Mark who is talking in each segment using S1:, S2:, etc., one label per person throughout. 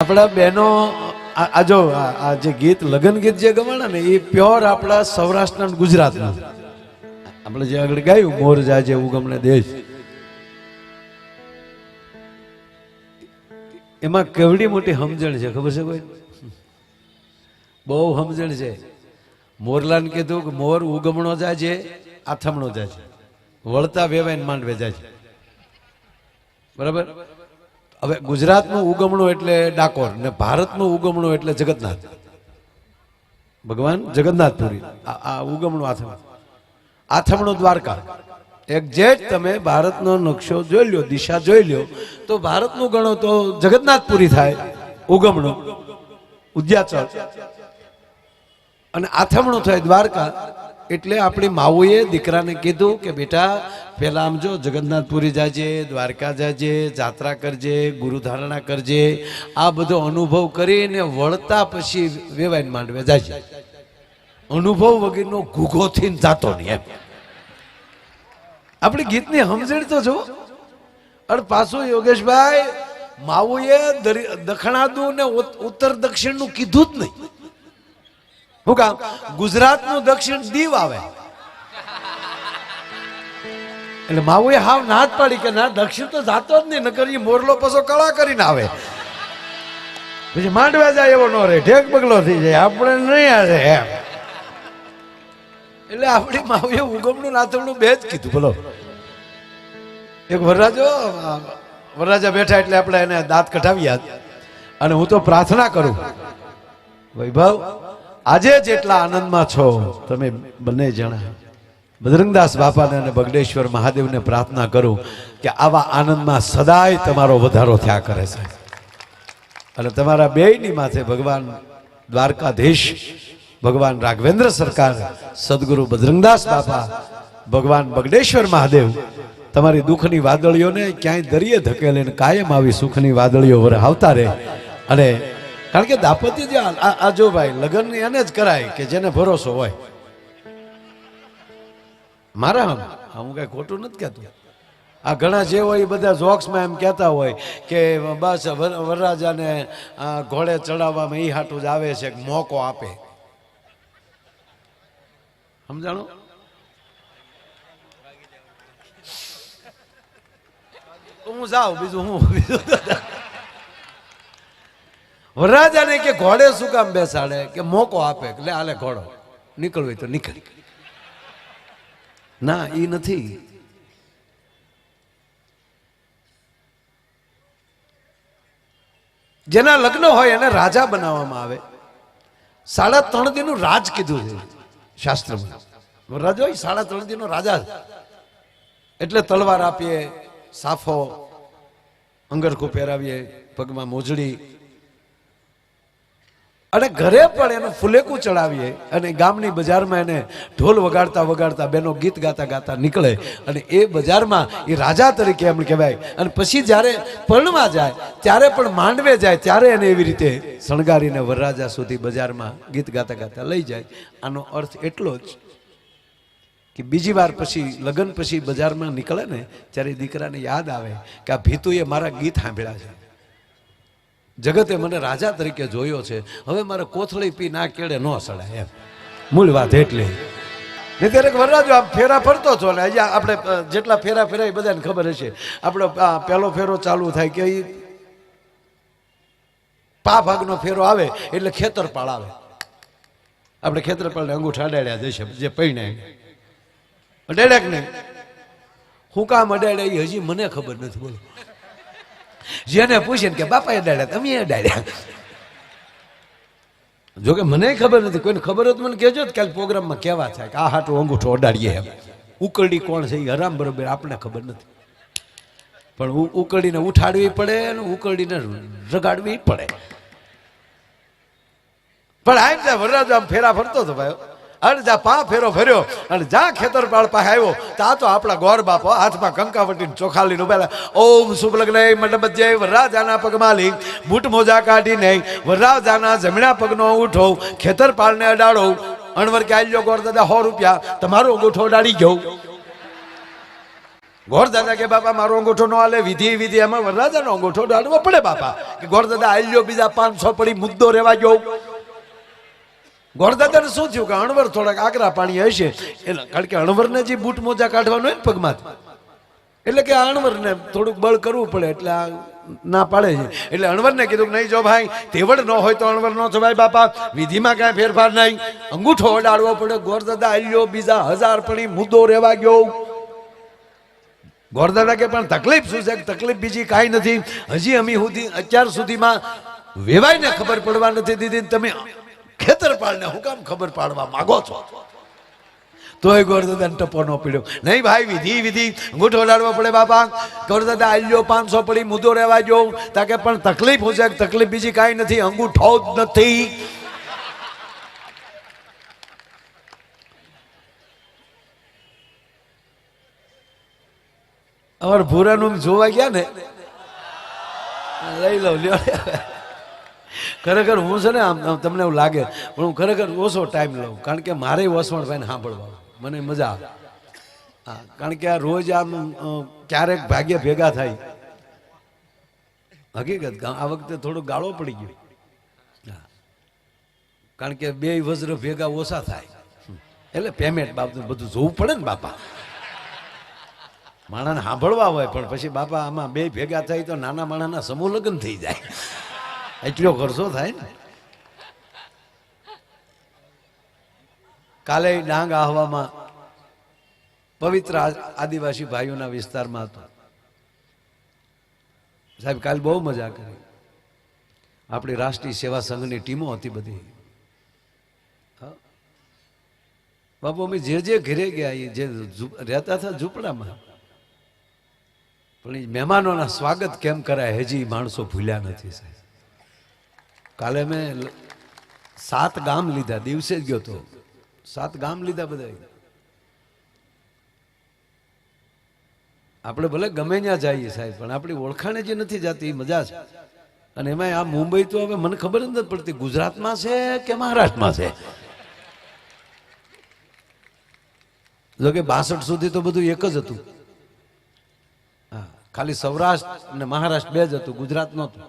S1: આપણા બહેનો આ જો આ જે ગીત લગ્ન ગીત જે ગવાના ને એ પ્યોર આપણા સૌરાષ્ટ્રના ગુજરાતના આપણે જે આગળ ગાયું મોર જાજે ઉગમણે દેશ એમાં કેવડી મોટી સમજણ છે ખબર છે કોઈ બહુ સમજણ છે મોરલાને કીધું કે મોર ઉગમણો જાજે આથમણો જાજે વળતા વેવાઈને માંડવે જાજે બરાબર હવે ગુજરાતનું ઉગમણું એટલે ડાકોર ને ભારતનું ઉગમણું એટલે જગન્નાથ ભગવાન જગન્નાથપુરી આ ઉગમણું આથમણું દ્વારકા એક્ઝેક્ટ તમે ભારતનો નકશો જોઈ લ્યો દિશા જોઈ લ્યો તો ભારતનું ગણો તો જગન્નાથપુરી થાય ઉગમણું ઉદ્યાચળ અને આથમણું થાય દ્વારકા એટલે આપણી માવુએ દીકરાને કીધું કે બેટા પેલા આમ જો જગન્નાથપુરી જાજે દ્વારકા જાજે જાત્રા કરજે ગુરુધારણા કરજે આ બધો અનુભવ કરીને વળતા પછી વેવાઈને માંડવે જાજે અનુભવ વગરનો ઘૂઘો થઈને જાતો નહીં એમ આપણી ગીતની સમજણ તો જો અને પાછું યોગેશભાઈ માવુએ દક્ષિણાદુ ને ઉત્તર દક્ષિણનું કીધું જ નહીં શું કામ ગુજરાતનું દક્ષિણ દીવ આવે એટલે માવુએ હાવ ના જ પાડી કે ના દક્ષિણ તો જાતો જ નહીં નકર ઈ મોરલો પાછો કળા કરીને આવે પછી માંડવા જાય એવો નો રહે ઢેક બગલો થઈ જાય આપણે નહીં આવે એમ એટલે આપણી માવુએ ઉગમણું નાથમણું બે જ કીધું બોલો એક વરરાજા બેઠા એટલે આપણે એને દાંત કઢાવ્યા અને હું તો પ્રાર્થના કરું વૈભવ આજે જેટલા આનંદમાં છો તમે બંને જણા બજરંગદાસ બાપાને અને બગડેશ્વર મહાદેવને પ્રાર્થના કરું કે આવા આનંદમાં સદાય તમારો વધારો થયા કરે છે અને તમારા બેયની માથે ભગવાન દ્વારકાધીશ ભગવાન રાઘવેન્દ્ર સરકાર સદગુરુ બજરંગદાસ બાપા ભગવાન બગડેશ્વર મહાદેવ તમારી દુઃખની વાદળીઓને ક્યાંય દરિયે ધકેલે કાયમ આવી સુખની વાદળીઓ વરસાવતા રહે અને કારણ કે દાંપત્ય જે આ જો ભાઈ લગ્ન એને જ કરાય કે જેને ભરોસો હોય મારા હું કઈ ખોટું નથી કહેતું આ ઘણા જે હોય એ બધા જોક્સમાં એમ કહેતા હોય કે બસ વરરાજાને ઘોડે ચડાવવામાં એ હાટું જ આવે છે મોકો આપે સમજાણો હું જાઉં બીજું વરરાજાને કે ઘોડે શું કામ બેસાડે કે મોકો આપે એટલે આલે ઘોડો નીકળવું તો નીકળ ના એ નથી જેના લગ્ન હોય એને રાજા બનાવવામાં આવે 3.5 દિનનું રાજ કીધું છે શાસ્ત્રમાં વરરાજો 3.5 દિનનો રાજા એટલે તલવાર આપીએ સાફો અંગરખું પહેરાવીએ પગમાં મોજડી અને ઘરે પણ એનું ફુલેકું ચડાવીએ અને ગામની બજારમાં એને ઢોલ વગાડતા વગાડતા બેનો ગીત ગાતા ગાતા નીકળે અને એ બજારમાં એ રાજા તરીકે એમ કહેવાય અને પછી જ્યારે પરણવા જાય ત્યારે પણ માંડવે જાય ત્યારે એને એવી રીતે શણગારીને વરરાજા સુધી બજારમાં ગીત ગાતા ગાતા લઈ જાય આનો અર્થ એટલો જ કે બીજી વાર પછી લગ્ન પછી બજારમાં નીકળે ને ત્યારે દીકરાને યાદ આવે કે આ ભીતુએ મારા ગીત સાંભળ્યા છે જગતે મને રાજા તરીકે જોયો છે હવે મારે કોથળી પી ના કેળે ન સડાય એમ મૂળ વાત એટલી ત્યારે વરરાજો આમ ફેરા ફરતો છો ને અહીંયા આપણે જેટલા ફેરા ફેરા એ બધાને ખબર હશે આપણો પહેલો ફેરો ચાલુ થાય કે પા ભાગનો ફેરો આવે એટલે ખેતરપાળ આવે આપણે ખેતરપાળને અંગૂઠા અડાડ્યા જશે જે પૈણે અડાડ્યા કે નહીં હું કામ અડાડ્યા એ હજી મને ખબર નથી બોલો જેને પૂછે કે બાપા અડાડ્યા તમે અડાડ્યા જોકે મને ખબર નથી કોઈને ખબર હોય તો મને કહેજો કાલે પ્રોગ્રામમાં કહેવા થાય કે આ હાટું અંગૂઠો અડાડીએ એમ ઉકરડી કોણ છે એ હરામ બરોબર આપણને ખબર નથી પણ ઉકરડીને ઉઠાડવી પડે અને ઉકરડીને રગાડવી પડે પણ આમ ત્યાં વરરાજો આમ ફેરા ફરતો હતો ભાઈ અને જા પા ફેરો ફર્યો અને જા ખેતરપાળ પાસે આવ્યો તા તો આપણા ગોર બાપો હાથમાં કંકાવટીને ચોખાલીને ઉભેલા ઓમ શુભ લગ્ન મંડપ જય વરરાજાના પગમાં લી બૂટ મોજા કાઢીને વરરાજાના જમણા પગનો ઉઠો ખેતરપાળને અડાડો અણવર કે આલ્યો ગોર દાદા 100 રૂપિયા તમારો અંગૂઠો અડાડી ગયો ગોર દાદા કે બાપા મારો અંગૂઠો નો હાલે, વિધિ વિધિ એમાં વરરાજાનો અંગૂઠો ડાળવો પડે બાપા. કે ગોર દાદા આઈ લ્યો, બીજા 500 પડી મુદ્દો રેવા ગયો. ગોરદાદાને શું થયું કે અણવર થોડાક આકરા પાણી હશે, એટલે કારણ કે અણવરને જે બૂટ મોજા કાઢવાનો હોય ને પગમાં, એટલે કે અણવરને થોડુંક બળ કરવું પડે, એટલે આ ના પાડે છે. એટલે અણવરને કીધું નહીં જો ભાઈ તેવડ ન હોય તો અણવર ન થવાય બાપા, વિધિમાં કાંઈ ફેરફાર નહીં, અંગૂઠો અડાડવો પડે. ગોરદાદા આલ્યો, બીજા 1000 પડી મુદ્દો રેવા ગયો. ગોરદાદા કે પણ તકલીફ શું છે? તકલીફ બીજી કાંઈ નથી, હજી અમે અત્યાર સુધીમાં વેવાઈને ખબર પડવા નથી દીધી, તમે ખેતરપાળને હું કામ ખબર પાડવા માંગો છો? તોય ગોરદાદાને ટપો ન પીડ્યો. નહીં ભાઈ વિધિ વિધિ અંગૂઠો અડાડવો પડે બાપા. ગોરદાદા આલ્યો, 500 પડી મુદ્દો રહેવા જો. તાકે પણ તકલીફ હું છે? તકલીફ બીજી કાંઈ નથી, અંગૂઠો જ નથી. અમારે ભૂરાનું જોવા ગયા ને, લઈ લો લ્યો. ખરેખર હું છે ને આમ તમને એવું લાગે પણ હું ખરેખર ઓછો ટાઈમ લઉં, કારણ કે મારે વસવણભાઈને સાંભળવા મને મજા આવે. હા, કારણ કે આ રોજ આમ ક્યારેક ભાગ્ય ભેગા થાય. હકીકત આ વખતે થોડો ગાળો પડી ગયો, કારણ કે 2 વજ્ર ભેગા ઓછા થાય, એટલે પેમેન્ટ બાબત બધું જોવું પડે ને બાપા. માણાને સાંભળવા હોય પણ પછી બાપા આમાં 2 ભેગા થાય તો નાના માણાના સમૂહ લગ્ન થઈ જાય, એટલો ખર્ચો થાય ને. કાલે ડાંગ આહવામાં પવિત્ર આદિવાસી ભાઈઓના વિસ્તારમાં હતો સાહેબ. કાલે બહુ મજા કરી. આપણી રાષ્ટ્રીય સેવા સંઘની ટીમો હતી બધી. બાપુ અમે જે ઘરે ગયા એ જે રહેતા હતા ઝૂંપડામાં, પણ એ મહેમાનોના સ્વાગત કેમ કરાય હજી માણસો ભૂલ્યા નથી સાહેબ. કાલે મેં 7 ગામ લીધા, દિવસે જ ગયો તો 7 ગામ લીધા બધા. આપણે ભલે ગમે ત્યાં જઈએ સાહેબ, પણ આપણી ઓળખાણે જે નથી જતી એ મજા છે. અને એમાં આ મુંબઈ તો હવે મને ખબર જ નથી પડતી ગુજરાતમાં છે કે મહારાષ્ટ્રમાં છે. જો કે 62 સુધી તો બધું એક જ હતું. હા, ખાલી સૌરાષ્ટ્ર અને મહારાષ્ટ્ર 2 જ હતું, ગુજરાત નહોતું.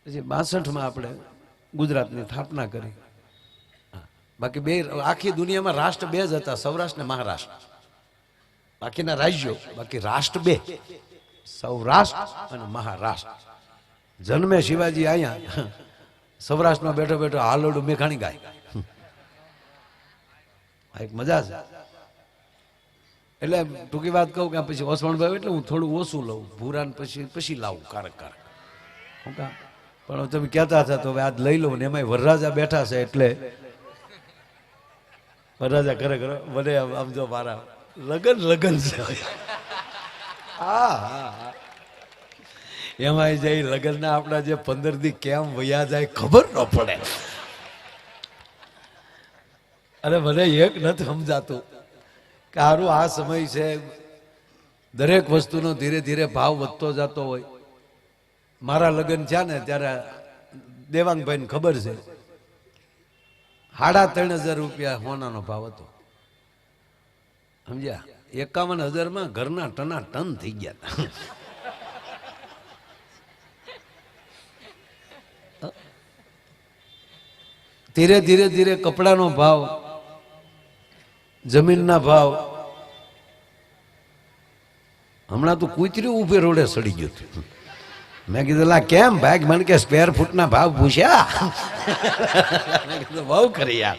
S1: પછી 62માં આપણે ગુજરાતની સ્થાપના કરી. બાકી 2 આખી દુનિયામાં રાષ્ટ્ર 2 જ હતા, સૌરાષ્ટ્ર ને મહારાષ્ટ્ર. બાકીના રાજ્યો, બાકી રાષ્ટ્ર 2, સૌરાષ્ટ્ર અને મહારાષ્ટ્ર. જન્મે શિવાજી અહીંયા સૌરાષ્ટ્રમાં બેઠો બેઠો હાલોડું મેઘાણી ગાય. એક મજા છે. એટલે ટૂંકી વાત કહું કે પછી ઓસવણભાઈ એટલે હું થોડું ઓછું લઉં, ભૂરાને પછી લાવું કારક હું કામ. પણ તમે કહેતા હતા તો હવે આજ લઈ લઉં ને એમાં વરરાજા બેઠા છે એટલે વરરાજા ખરેખર મને આમ જો મારા લગન છે. હા હા, એમાં જઈ લગ્નના આપણા જે 15 દી કેમ વયા જાય ખબર ન પડે. અરે મને એક નથી સમજાતું કે હારું આ સમય છે, દરેક વસ્તુનો ધીરે ધીરે ભાવ વધતો જતો હોય. મારા લગ્ન થયા ને ત્યારે દેવાંગભાઈને ખબર છે 3,500 રૂપિયા હોનાનો ભાવ હતો, સમજ્યા? 51,000માં ઘરના ટના ટન થઈ ગયા હતા. ધીરે ધીરે ધીરે કપડાનો ભાવ, જમીનના ભાવ. હમણાં તો કૂતર્યું ઉભે રોડે સડી ગયું હતું. મેં કીધું લા કેમ ભાઈ? મને કે સ્ક્વેર ફૂટના ભાવ પૂછ્યા. મેં કીધું બહુ કરી યાર.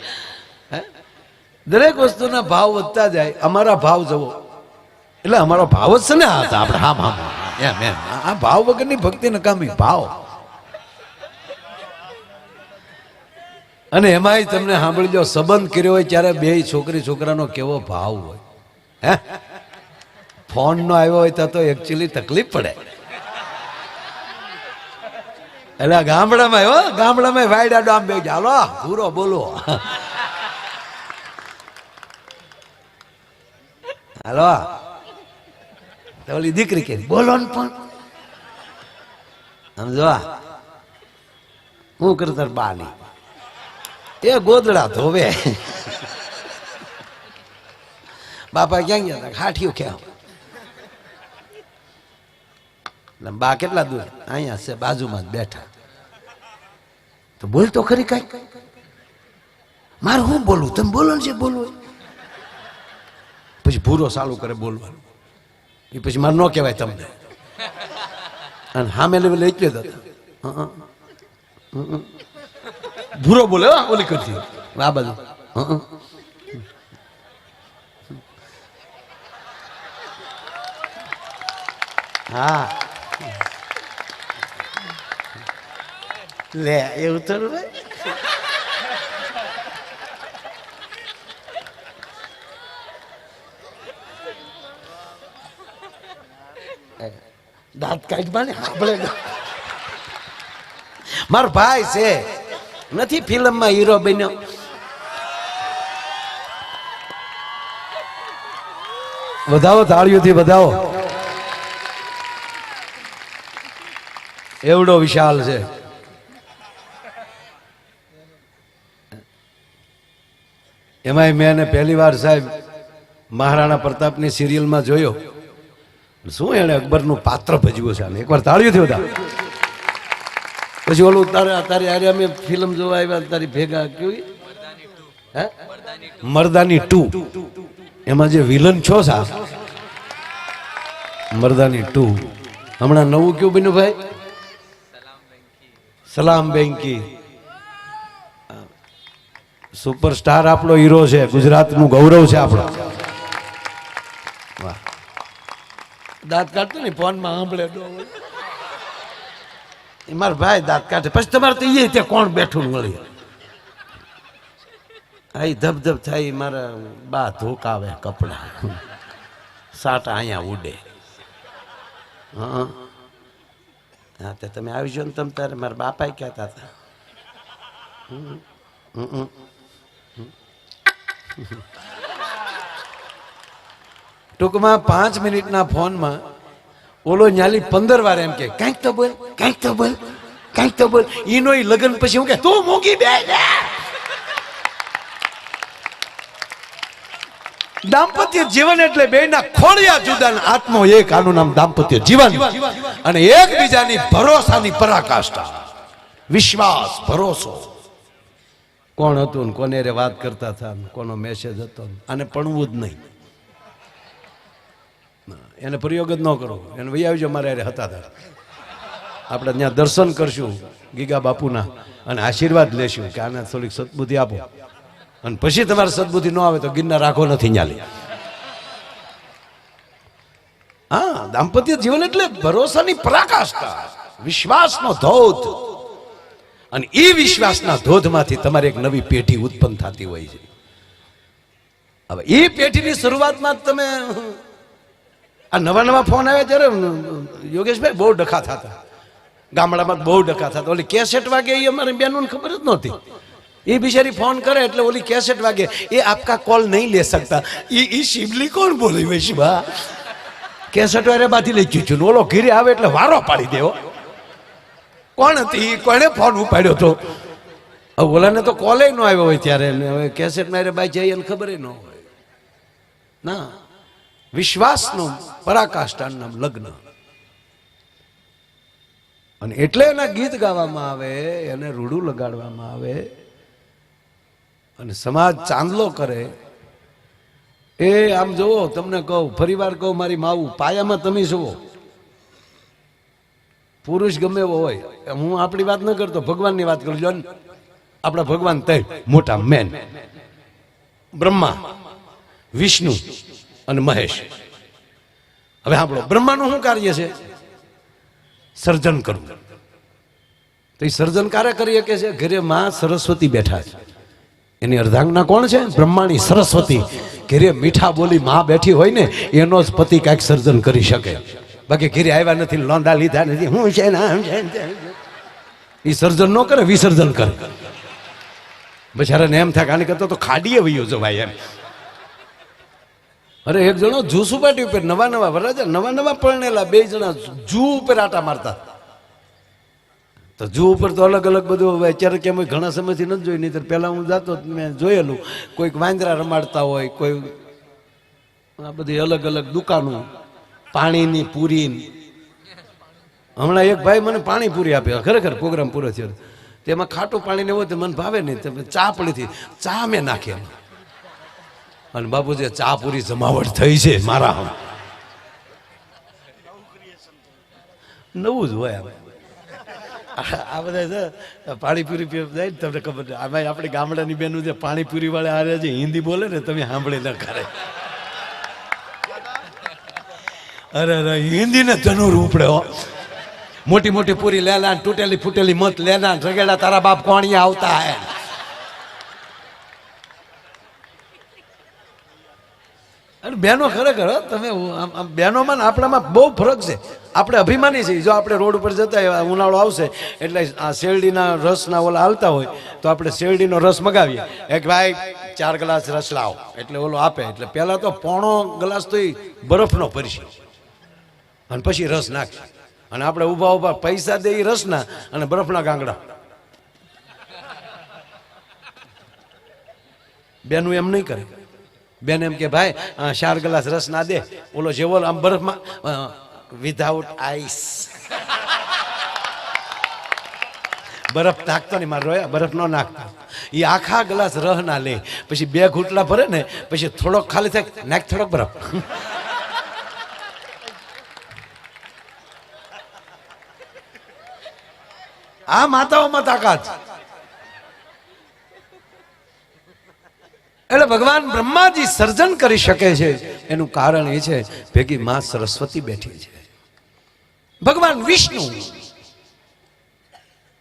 S1: દરેક વસ્તુના ભાવ વધતા જાય. અમારા ભાવ જવો એટલે અમારો ભાવ જ છે ને આપણે. હા એમ આ ભાવ વગરની ભક્તિ નકામી ભાવ. અને એમાંય તમને સાંભળી લો, સંબંધ કર્યો હોય ત્યારે 2 છોકરી છોકરાનો કેવો ભાવ હોય. હે, ફોન નો આવ્યો હોય તો એકચ્યુઅલી તકલીફ પડે. એટલે ગામડામાં આવ્યો, ગામડામાં વાયડા ડામ બે હાલો પૂરો બોલો, હાલો તો ઓલી દીકરી કે બોલો ને પણ સમજો હું કરતા બાની એ ગોદડા ધોવે. બાપા ક્યાં ગયા હતા? હાઠિયું ક્યાં? બા કેટલા દૂર? અહીંયા છે, બાજુમાં જ બેઠા. તો બોલ તો ખરી કઈ. મારે હું બોલું, તમે બોલો ને છે બોલવું. પછી ભૂરો ચાલુ કરે બોલવાનું. એ પછી મારે ન કહેવાય તમને. અને સામે લેવલે એટલે જ હતા. ભૂરો બોલે ઓલી કરતી આ બાજુ. હા લે એવું થોડું ભાઈ. દાંત કાઢવા ને આપણે મારો ભાઈ છે, નથી ફિલ્મમાં હીરો બન્યો. વધાવો તાળીઓથી વધાવો. એવડો વિશાલ છે. એમાંય મેં એને પહેલી વાર સાહેબ મહારાણા પ્રતાપની સિરિયલમાં જોયો. શું એને અકબરનું પાત્ર ભજવ્યું છે. એકવાર તાળીઓથી વધાવો. પછી ઓલું તારી આરે અમે ફિલ્મ જોવા આવ્યા તારી ભેગા કેવી હે મર્દાની 2 એમાં જે વિલન છો સા મર્દાની 2 હમણાં નવું કયું બન્યું ભાઈ? સલામ બેંકી. સુપરસ્ટાર આપણો હીરો છે, ગુજરાતનું ગૌરવ છે આપણો. વાહ. દાંત કાઢતો ને ફોનમાં સાંભળે મારા ભાઈ દાંત કાઢે. પછી તમારે તો એ ત્યાં કોણ બેઠું મળી આ ધબધબ થાય. મારા બા ધોકાવે કપડા, સાટા અહીંયા ઉડે. હા હા તે તમે આવી જાઓ ને. તમે તારે મારા બાપા કહેતા હતા ટૂંકમાં 5 મિનિટના ફોનમાં ઓલો ન્યાલી 15 વાર એમ કે કાંઈક તો બોલ, કાંઈક તો બોલ, કાંઈક તો બોલ. ઈનો લગન પછી હું કે તું મૂકી બે. દાંપત્ય જીવન એટલે બેના ખોળિયા જુદા, આત્મો એક. આનું નામ દાંપત્ય જીવન. અને એકબીજાની ભરોસાની પરાકાષ્ઠા, વિશ્વાસ, ભરોસો. કોણ હતું ને કોને રે વાત કરતા હતા, કોનો મેસેજ હતો. આને પણવું જ નહીં, એને પ્રયોગ જ ન કરો. એને વહી આવજો મારે હતા હતા. આપણે ત્યાં દર્શન કરશું ગીગા બાપુના અને આશીર્વાદ લેશું કે આને થોડીક સદબુદ્ધિ આપો. અને પછી તમારે સદબુદ્ધિ ન આવે તો ગિરનાર રાખો નથી ન્યાલી. હા દાંપત્ય જીવન એટલે ભરોસાની પરાકાષ્ઠા, વિશ્વાસનો ધોધ. અને એ વિશ્વાસના ધોધમાંથી તમારે એક નવી પેઢી ઉત્પન્ન થતી હોય છે. હવે એ પેઢીની શરૂઆતમાં તમે આ નવા ફોન આવ્યા ત્યારે યોગેશભાઈ બહુ ડખા થતા. ગામડામાં બહુ ડખા થતા. ઓલી કેસેટ વાગે એ અમારી બેનોને ખબર જ નહોતી. એ બિચારી ફોન કરે એટલે ઓલી કેસેટ વાગે. એ આપકા કોલ નહીં લે सकता. એ શિવલી કોણ બોલી વૈશભા? કેસેટ વારે બાથી લઈ ગયું છું. ઓલો ઘીરે આવે એટલે વારો પાડી દેવો. કોણ હતી? કોણે ફોન ઉપાડ્યો હતો? ઓલાને તો કોલે ન આવ્યો હોય ત્યારે. હવે કેસેટ મારે બાઈ જઈ એને ખબર ન હોય. ના, વિશ્વાસનું પરાકાષ્ઠાનું નામ લગ્ન. અને એટલે એના ગીત ગાવામાં આવે, એને રૂડું લગાડવામાં આવે અને સમાજ ચાંદલો કરે. એ આમ જોવો, તમને કહું, ફરી વાર કહું, મારી માવું પાયામાં તમે જુઓ. પુરુષ ગમે એવો હોય, હું આપણી વાત ન કરતો, ભગવાનની વાત કરું. જો આપણા ભગવાન તય મોટા મેન બ્રહ્મા, વિષ્ણુ અને મહેશ. હવે આપણો બ્રહ્માનું શું કાર્ય છે? સર્જન કરવું. તો એ સર્જન કાર્ય કરી શકે છે. ઘરે માં સરસ્વતી બેઠા છે, એની અર્ધાંગના કોણ છે? બ્રહ્માની સરસ્વતી. ઘરે મીઠા બોલી માં બેઠી હોય ને, એનો જ પતિ કાંઈક સર્જન કરી શકે. બાકી ઘરે આવ્યા નથી, લોંદા લીધા નથી, હું છે ને એ સર્જન ન કરે, વિસર્જન કરે. બિચારાને એમ થાય આને કરતા તો ખાડીએ વયો જવાય એમ. અરે એક જણો જૂ સુપાટી ઉપર નવા વરાજા નવા પરણેલા 2 જણા જૂ ઉપર આટા મારતા. તો જૂ ઉપર તો અલગ અલગ બધું અત્યારે કેમ ઘણા સમયથી નથી જોઈ. નહીં તો પહેલા હું જાતો મેં જોયેલું. કોઈક વાંદરા રમાડતા હોય, કોઈ આ બધી અલગ અલગ દુકાનો, પાણીની પૂરી, હમણાં એક ભાઈ મને પાણીપુરી આપી, ખરેખર પ્રોગ્રામ પૂરો થયો તેમાં ખાટું પાણી ને હોય તો મને ભાવે નહીં, ચા પડી હતી, ચા મેં નાખી એમાં. અને બાપુજી ચા પૂરી જમાવટ થઈ છે મારા, નવું જ હોય આ બધા પાણીપુરી જાય ને તમને ખબર છે. આમાં આપણી ગામડાની બેનું જે પાણીપુરી વાળા હારે જે હિન્દી બોલે ને તમે સાંભળી ન કરે. અરે અરે હિન્દી ને ધનુર ઉપડે હો. મોટી મોટી પૂરી લેલા, તૂટેલી ફૂટેલી મત લેના, રગેડા તારા બાપ કોણિયા આવતા હે. અને બહેનો ખરેખર તમે બહેનોમાં ને આપણામાં બહુ ફરક છે. આપણે અભિમાની છીએ. જો આપણે રોડ ઉપર જતા ઉનાળો આવશે એટલે આ શેરડીના રસના ઓલા હાલતા હોય તો આપણે શેરડીનો રસ મગાવીએ, એક ભાઈ 4 ગ્લાસ રસ લાવો એટલે ઓલો આપે. એટલે પહેલા તો પોણો ગ્લાસ તો બરફનો ભરશે અને પછી રસ નાખશે. અને આપણે ઊભા ઊભા પૈસા દે રસના અને બરફના ગાંગડા. બેનું એમ નહીં કરે. બેન એમ કે ભાઈ 4 ગ્લાસ રસ ના દે, ઓલો જેવો આમ બરફમાં વિધાઉટ આઈસ બરફ નાખતો નહીં મારો રોયા, બરફ નો નાખતો. એ આખા ગ્લાસ રહ ના લે, પછી 2 ઘૂંટલા ભરે ને પછી થોડોક ખાલી થાય, નાખ થોડોક બરફ. આ માતાઓમાં તાકાત. એટલે ભગવાન બ્રહ્માજી સર્જન કરી શકે છે એનું કારણ એ છે ભેગી માં સરસ્વતી બેઠી છે. ભગવાન વિષ્ણુ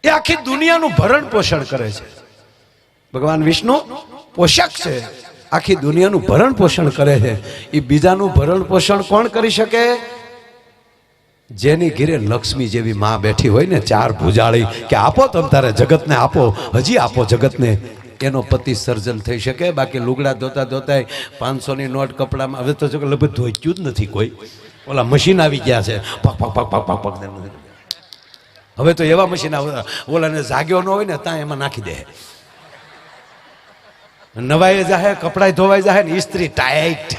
S1: એ આખી દુનિયાનું ભરણ પોષણ કરે છે. ભગવાન વિષ્ણુ પોષક છે, આખી દુનિયાનું ભરણ પોષણ કરે છે. એ બીજાનું ભરણ પોષણ કોણ કરી શકે? જેની ઘરે લક્ષ્મી જેવી માં બેઠી હોય ને, 4 ભુજાળી કે આપો તમ તારે જગતને આપો, હજી આપો જગતને, એનો પતિ સર્જન થઈ શકે. બાકી લુગડા ધોતા ધોતા 500ની નોટ કપડામાં, હવે તો લગભગ ધોઈતું જ નથી કોઈ, ઓલા મશીન આવી ગયા છે, પગ પગ પગ પગ પગ પગ. હવે તો એવા મશીન ઓલાને જાગ્યો ન હોય ને ત્યાં એમાં નાખી દે, નવાઈ જાહે, કપડાય ધોવાઈ જાય ને, ઇસ્ત્રી ટાઈટ.